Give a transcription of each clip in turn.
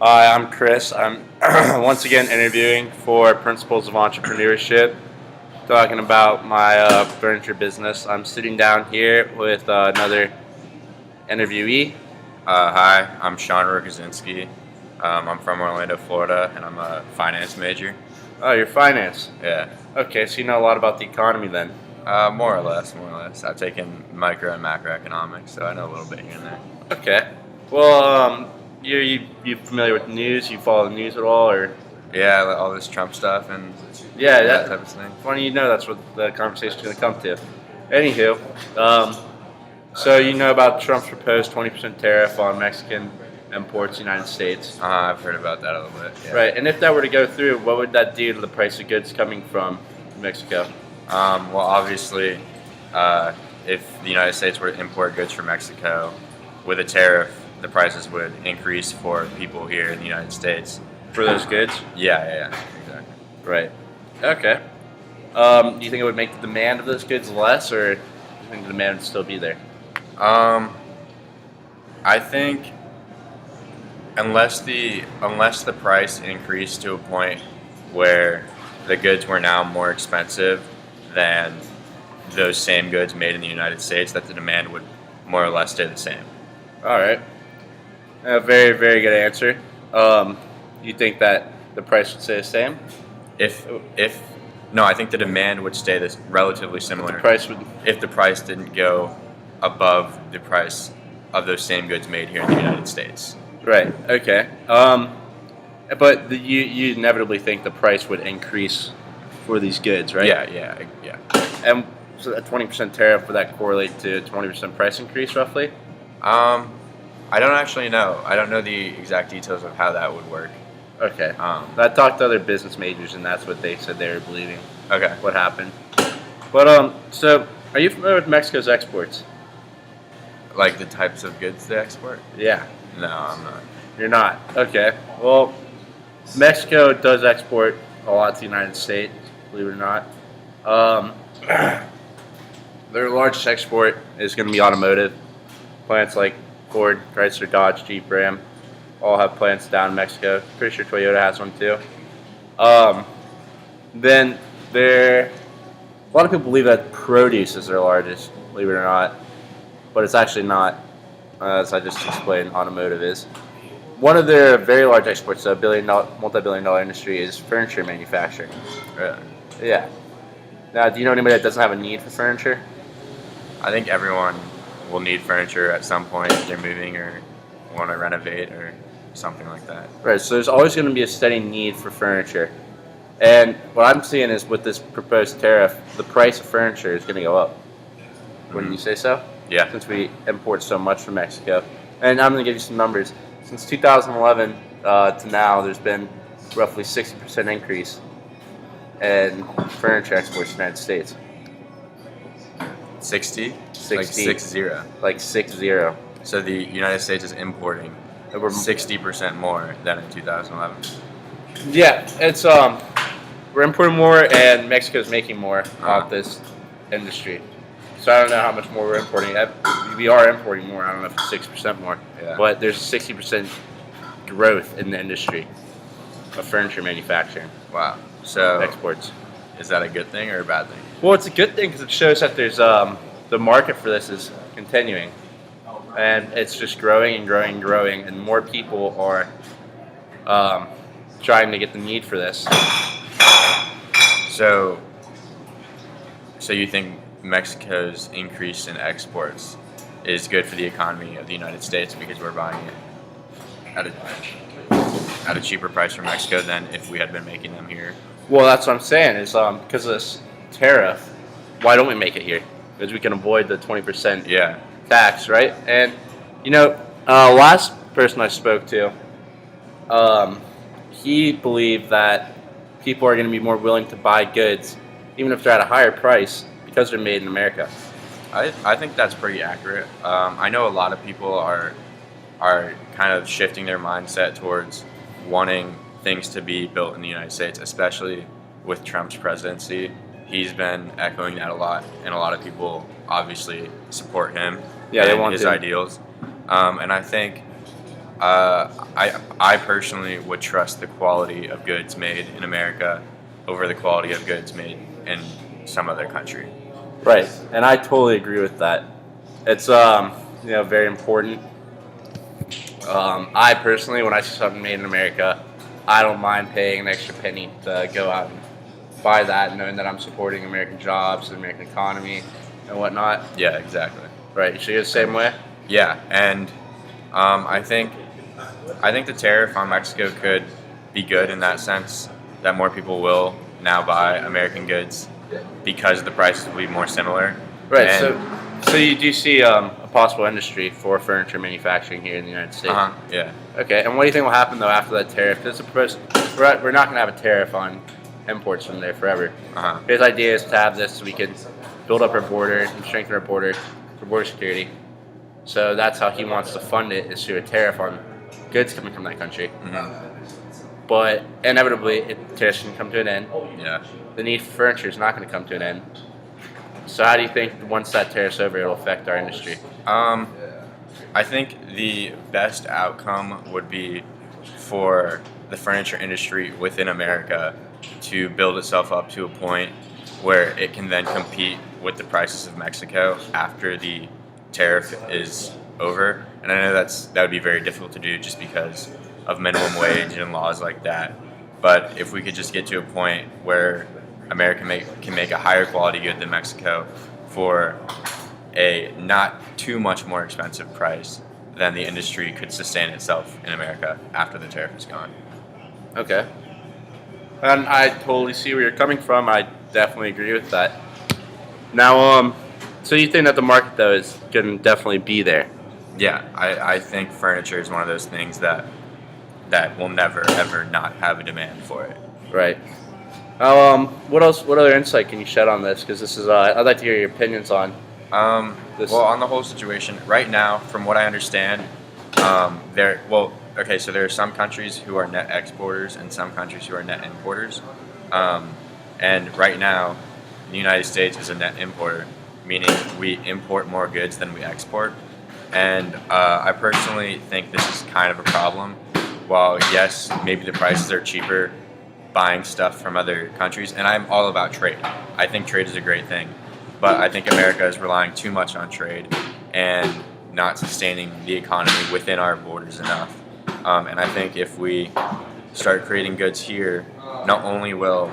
Hi, I'm Chris. I'm once again interviewing for Principles of Entrepreneurship, talking about my furniture business. I'm sitting down here with another interviewee. Hi, I'm Sean Rogozinski. I'm from Orlando, Florida, and I'm a finance major. Oh, you're finance. Yeah, Okay, so you know a lot about the economy then. more or less, more or less. I've taken micro and macroeconomics, so I know a little bit here and there. Okay. Well, you familiar with the news? You follow the news at all, or Yeah, like all this Trump stuff and yeah, that that type of thing. funny you know that's what the conversation's going to come to. Anywho, so you know about Trump's proposed 20% tariff on Mexican imports to the United States. I've heard about that a little bit. Yeah. Right, and if that were to go through, what would that do to the price of goods coming from Mexico? Well, obviously, if the United States were to import goods from Mexico with a tariff, the prices would increase for people here in the United States. For those goods? Yeah, exactly. Right. Okay. Do you think it would make the demand of those goods less, or do you think the demand would still be there? Um, I think unless the price increased to a point where the goods were now more expensive than those same goods made in the United States, that the demand would more or less stay the same. All right. A very, very good answer. You think that the price would stay the same? If if no, I think the demand would stay this relatively The similar price would. if the price didn't go above the price of those same goods made here in the United States. Right. Okay. But you inevitably think the price would increase for these goods, right? Yeah. And so that 20% tariff, would that correlate to a 20% price increase roughly? Um, I don't actually know. I don't know the exact details of how that would work. Okay. Um, I talked to other business majors, and that's what they said they were believing okay. what happened. But so are you familiar with Mexico's exports? Like the types of goods they export? Yeah. No, I'm not. You're not. Okay. Well, Mexico does export a lot to the United States, believe it or not. Um, their largest export is going to be automotive. Plants like Ford, Chrysler, Dodge, Jeep, Ram all have plants down in Mexico. Pretty sure Toyota has one too. Um, then a lot of people believe that produce is their largest, believe it or not, but it's actually not. As I just explained, automotive is. One of their very large exports, a multi-billion-dollar industry, is furniture manufacturing. Really? Yeah. Now, do you know anybody that doesn't have a need for furniture? I think everyone will need furniture at some point if they're moving or want to renovate or something like that. Right. So there's always going to be a steady need for furniture. And what I'm seeing is with this proposed tariff, the price of furniture is going to go up. Wouldn't you say so? Yeah. Since we import so much from Mexico. And I'm going to give you some numbers. Since 2011 to now, there's been roughly 60% increase in furniture exports to the United States. 60? 60. Like 60. Like 60. So the United States is importing And we're 60% more than in 2011. Yeah, it's we're importing more and Mexico's making more off this industry. So I don't know how much more we're importing. We are importing more. I don't know if it's 6% more, Yeah. but there's 60% growth in the industry of furniture manufacturing Wow. So exports. is that a good thing or a bad thing? Well, it's a good thing because it shows that there's the market for this is continuing, and it's just growing and growing and growing, and more people are trying to get the need for this. So you think Mexico's increase in exports is good for the economy of the United States because we're buying it at a cheaper price from Mexico than if we had been making them here? Well, that's what I'm saying is because of this tariff, why don't we make it here? Because we can avoid the 20% Yeah. tax, right? And last person I spoke to, he believed that people are going to be more willing to buy goods, even if they're at a higher price, because they're made in America. I think that's pretty accurate. I know a lot of people are kind of shifting their mindset towards wanting things to be built in the United States, especially with Trump's presidency. He's been echoing that a lot, and a lot of people obviously support him Yeah, they and want his to. ideals. And I think I personally would trust the quality of goods made in America over the quality of goods made in some other country. Right, and I totally agree with that. It's very important. I personally, when I see something made in America, I don't mind paying an extra penny to go out and buy that, knowing that I'm supporting American jobs, the American economy, and whatnot. Yeah, exactly. Right, you see it the same way. Yeah, and I think the tariff on Mexico could be good in that sense that more people will now buy American goods because the prices will be more similar. Right. And, So you do see a possible industry for furniture manufacturing here in the United States. yeah. Okay. And what do you think will happen though after that tariff? Because we're not going to have a tariff on imports from there forever. His idea is to have this so we can build up our border and strengthen our border for border security. So that's how he wants to fund it, is through a tariff on goods coming from that country. But inevitably, tariffs can come to an end. Yeah. The need for furniture is not going to come to an end. So how do you think once that tariff's over, it'll affect our industry? I think the best outcome would be for the furniture industry within America to build itself up to a point where it can then compete with the prices of Mexico after the tariff is over. And I know that would be very difficult to do just because of minimum wage and laws like that. But if we could just get to a point where America can make a higher quality good than Mexico for a not too much more expensive price, then the industry could sustain itself in America after the tariff is gone. Okay. And I totally see where you're coming from. I definitely agree with that. Now, so you think that the market though is going to definitely be there? Yeah, I think furniture is one of those things that will never ever not have a demand for it. Right. What else? What other insight can you shed on this? Because this is, I'd like to hear your opinions on. This. Well, on the whole situation right now, from what I understand, so there are some countries who are net exporters and some countries who are net importers. And right now, the United States is a net importer, meaning we import more goods than we export. And I personally think this is kind of a problem. While yes, maybe the prices are cheaper buying stuff from other countries, and I'm all about trade. I think trade is a great thing, but I think America is relying too much on trade and not sustaining the economy within our borders enough. And I think if we start creating goods here, not only will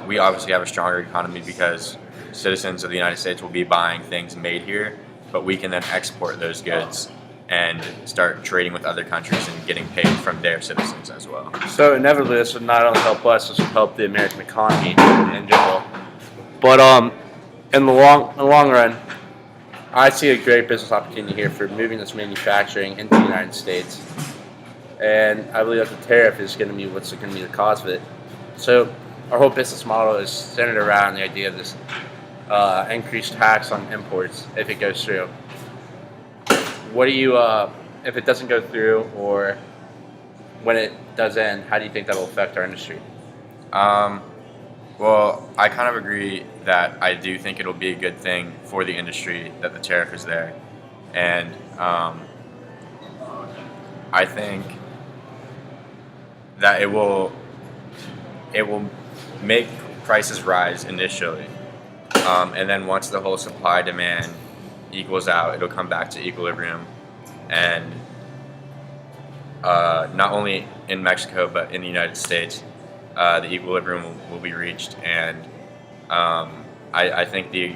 we obviously have a stronger economy because citizens of the United States will be buying things made here, but we can then export those goods and start trading with other countries and getting paid from their citizens as well. So inevitably, this would not only help us, this would help the American economy in general. But in the long run, I see a great business opportunity here for moving this manufacturing into the United States. And I believe that the tariff is going to be what's going to be the cause of it. So our whole business model is centered around the idea of this increased tax on imports if it goes through. What do you, if it doesn't go through, or when it does end, how do you think that will affect our industry? Well, I kind of agree that I do think it'll be a good thing for the industry that the tariff is there. And I think that it will make prices rise initially. And then once the whole supply demand equals out, it'll come back to equilibrium. And not only in Mexico, but in the United States, the equilibrium will be reached. And I think the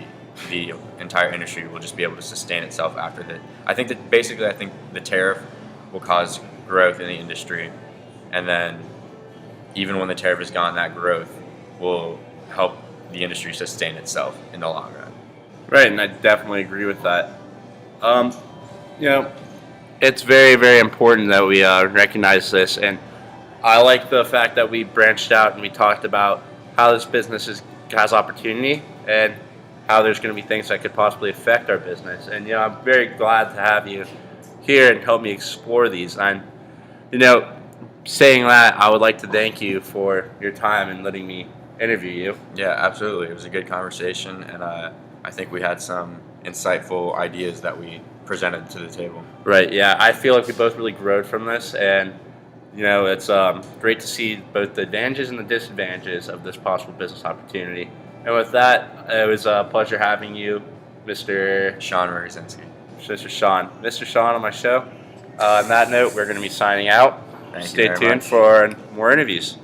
entire industry will just be able to sustain itself after that. I think the tariff will cause growth in the industry. And then even when the tariff is gone, that growth will help the industry sustain itself in the long run. Right, and I definitely agree with that. It's very, very important that we recognize this, and I like the fact that we branched out and we talked about how this business has opportunity and how there's going to be things that could possibly affect our business. And I'm very glad to have you here and help me explore these. And saying that, I would like to thank you for your time and letting me interview you. Yeah, absolutely. It was a good conversation, and I think we had some insightful ideas that we presented to the table. Right. Yeah. I feel like we both really growed from this, and it's great to see both the advantages and the disadvantages of this possible business opportunity. And with that, it was a pleasure having you, Mr. Sean Murzinski. Mr. Sean on my show. On that note, we're going to be signing out. Thank you Stay very tuned much. for more interviews.